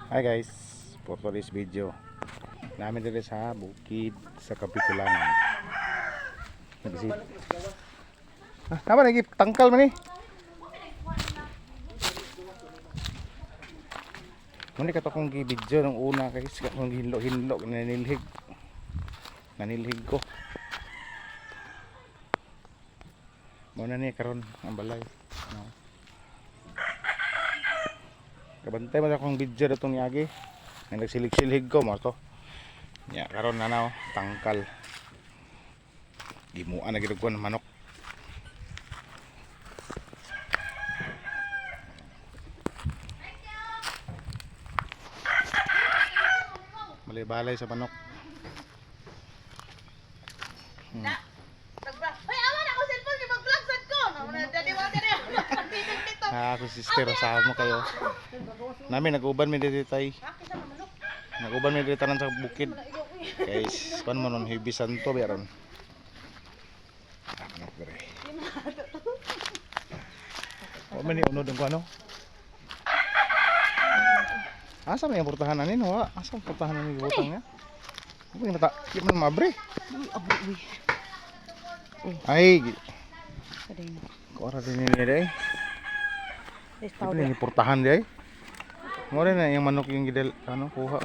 Hi guys, for today's video namin dito sa bukid sa Kapitulangan. Apa lagi tangkal man ni? Muna ka to kong video ng una guys, kung hinlo nanilhig ko. Muna ni karon ang balay. Kabantay mo akong video datong niagi. Nang nagsilig-silig ko mo to. Ya karon na na tangkal. Gimuan na gid ko ng manok. Balay sa manok. Ako sister sama kayo. Namin nag-uban mi dito tay. Nag-uban mi dito tanan sa bukid. Guys, kan mo non heavy santo beron. Anak dere. O man ni unod ang ano? Asa may portahan anin wa? Asa portahan ni butang niya? Ano yung mata? Di man mabre. Ay. Ko ora din ni dai. Ito yung portahan di ay. Mo na yung manok yung gidel ano kuha.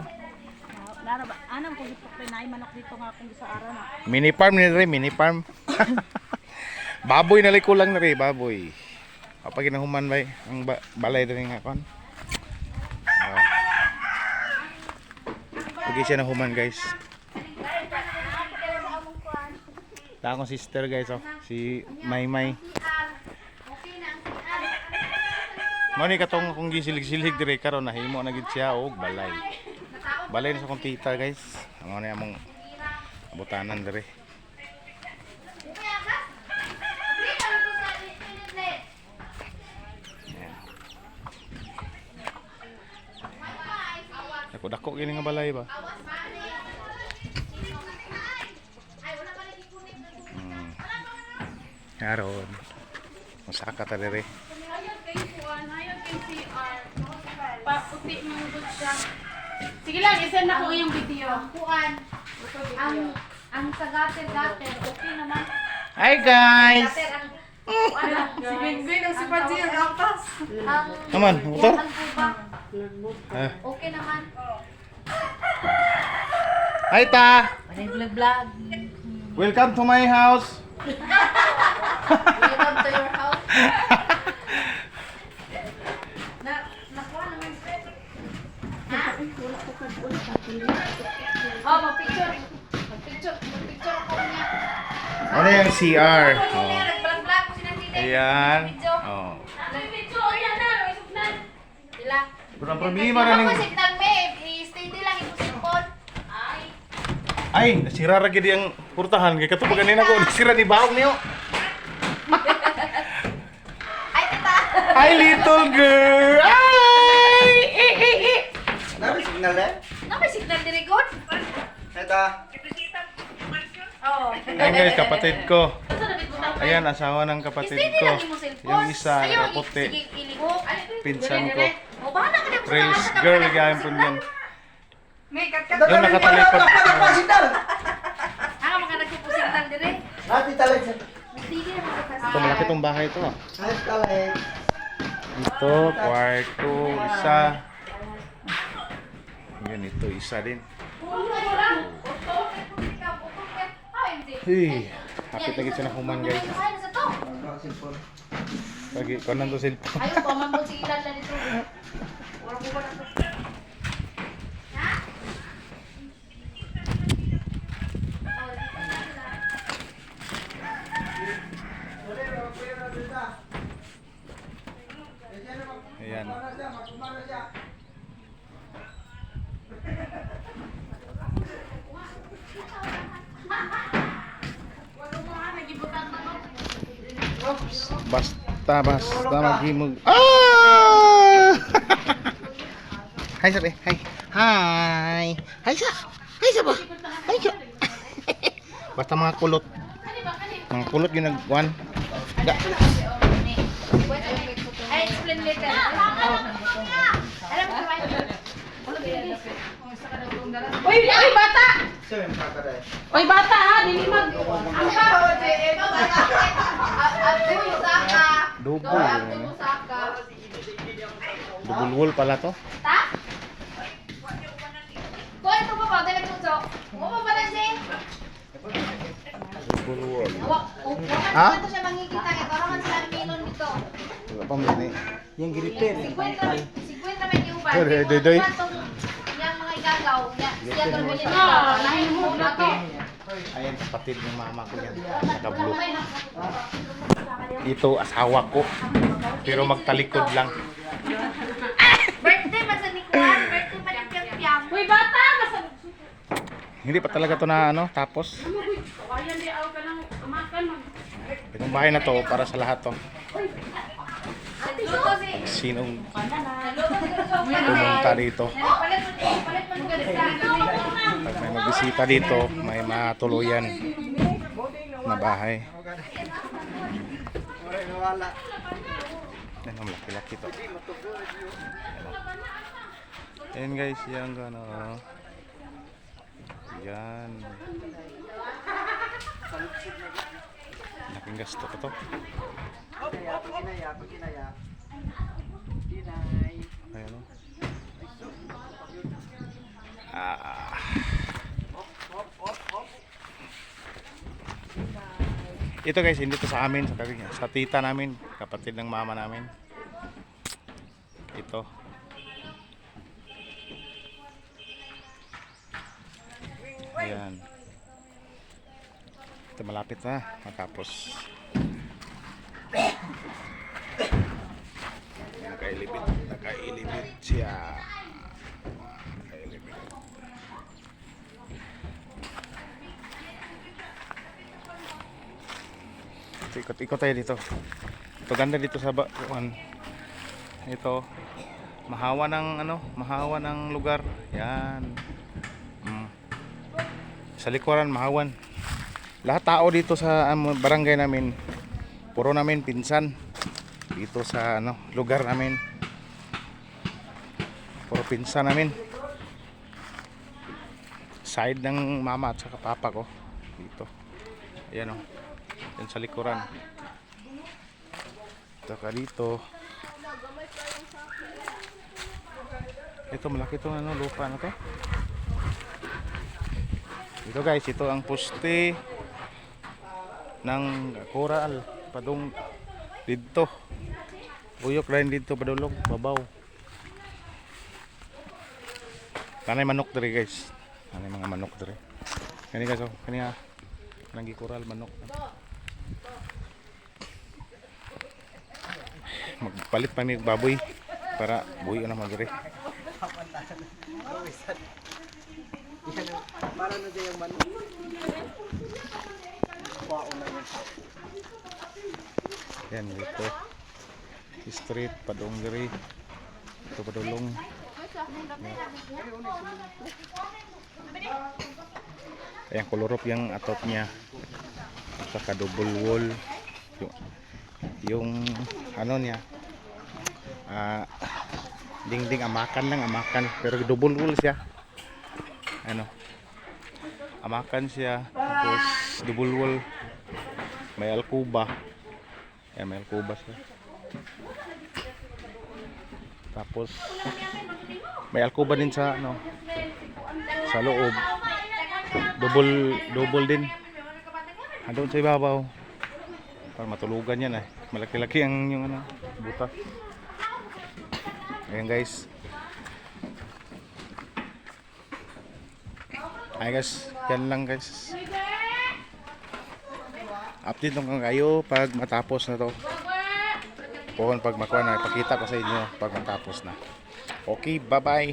Nara ba anam ko gipok nay manok dito nga kung sa araw na. Mini farm ni re, mini farm. Baboy na ko lang na re, baboy. Kapag ginahuman bay ang balay din nga kon. Pagi siya na human guys. Ta akong sister guys oh, si Maymay. Mao ni katong kung gisilig-silig dire karon nahimo na gid siya og balay. Balay na sa kong tita guys. Amo na among abutanan dire. Dako gini nga balay ba? Karon. Masaka ta dire. Paputi mong good siya. Sige lang, isend na ko yung video. Kuan. Ang sagate-gate, okay naman. Hi guys. Si Bingbing ang si Paji ang apas. Naman, motor? Okay naman. Hi ta. Vlog. Welcome to my house. Welcome to your house. Nakuha naman. Oh, mag-picture. Mag-picture ako niya. Ano yung CR? Oh. Nag-vlog ko sinasili. Ayan. Oh. Nag-picture yan na. Isugnan. Dila. Kurang problema na Ako ning. signal me. I-steady lang. Ipusipon. Ay, nasira ra gid ang portahan kay kato ganina ko nasira ni baog niyo. Ay, tita. Hi little girl. Ay! Ano signal na? May signal diri god. Ito. Oh. Ayan guys, kapatid ko. Asa na bitbutang? Ayan, asawa ng kapatid Steady ko. lang yung cellphone. Yung isa, Ayaw, kaputi. sige, ilihok. Pinsan ko. O, bahala ka na po. Praise girl, gayaan po yan. May kat Doon nakatalikod. signal! Ah, mga nagpupusintan dire. Hati talag. Steady na magkakasal. Ito, malaki tong bahay ito ah. Hati talag. Ito, kwarto, isa. Yan, ito, isa din. Hey, hapit na siya na human guys. Pagi, kanan to cellphone. Ayaw pa, mambot si ilan lang ito. Wala ko ba na ito? Ha? Ayan. Basta maghimog. Ah! Hi sir, hi. Hi. Hi sir. Hi sir ba? Hi sir. Basta mga kulot. Mga kulot yun nagkuhan. Ay, explain later. Alam mo, Uy, bata! Sir, yung kakaday. Uy, bata ha! Dili mag... Ang ka! Double. Double wall pala to. Double wall. Ha? Wala pa mali. Yung gripper. Doy. Ah, nahimog na to. Ayan, kapatid ng mama ko yan. Naka-blue. Ito, asawa ko. Pero magtalikod lang. Birthday ba sa Nikuan? Birthday ba ni Piang Piang? Uy, bata! Masag... Hindi pa talaga to na ano, tapos. Kawayan di ako ka lang umakan. Itong bahay na to, para sa lahat to. Luto si... Sinong Luto pumunta dito. palit mo Pag may magbisita dito, may matuluyan na bahay. Wala. Yan ang laki-laki to. Ayan guys, yan gano'n. Yan. Laking gasto ko to. Paginaya. Ayan o. Ah. Ito guys, hindi to sa amin, sa tita namin, kapatid ng mama namin. Ito. Ayan. Ito malapit na matapos. Nakailibit siya. Nakailibit. Ikot-ikot tayo dito. Ito ganda dito sa ito mahawa ng lugar. Yan. Sa likuran mahawan. Lahat tao dito sa barangay namin, puro namin pinsan. Dito sa lugar namin. Puro pinsan namin. Side ng mama at saka papa ko. Dito. Ayan o. Yan sa likuran. Ito ka dito. Ito malaki itong lupa na to. Ito guys, ito ang poste ng coral. Padung dito. Uyok rin dito padulong. Babaw. Kanay manok diri guys. Kanay mga manok diri. Kani guys, kani nanggi coral manok. Magpalit pa mi baboy para buhi na magre. Para na dyan yung manok. Kuwao na yan. Yan dito. Street padung diri. Ito padulong. Ayan kolorop yung atop niya. Saka double wall. Yung niya. Dingding amakan pero double wall siya. Amakan siya, tapos double wall, may alkuba. Ayan, may alkuba siya. Tapos may alkuba din sa sa loob. Double din. Andun sa ibabaw. Para matulugan yan malaki-laki yung butas. Ayan guys. Ay guys, yan lang guys. Update lang kayo pag matapos na to. Pag makuha na, ipakita ko sa inyo pag matapos na. Okay, bye bye.